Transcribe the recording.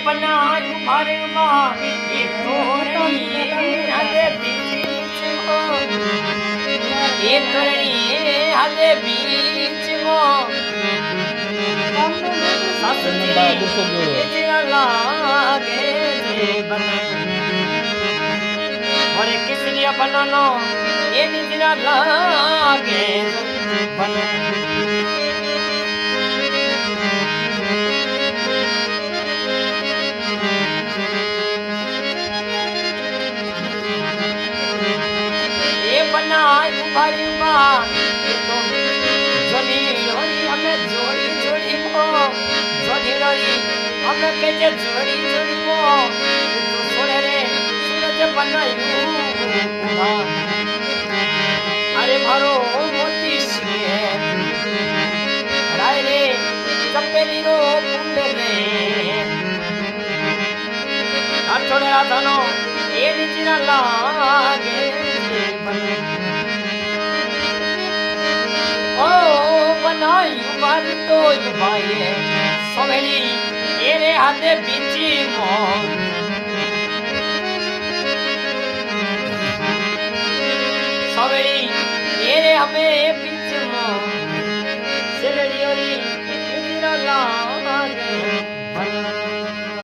बनाई मारे माँ ये तोरणी हदे बीच मो ये तोरणी हदे बीच मो लागे बना और किस लिए बनानो ये निजरा लागे बना बनाई उभारी माँ तो जोड़ी जोड़ी हमें जोड़ी जोड़ी मो जोड़ी जोड़ी हमें कैसे जोड़ी जोड़ी मो तो सोने रे सूरज बनाई अरे मारो मोती से राय रे चपेली रो फूल रे छोड़े राधानो ये निचरा लागे ओ बनाई बार तो भाई सवेली ये रे हाथे बीची मो सवेली ये रे हमें बीच मो सेलड़ी ओरी निचरा लागे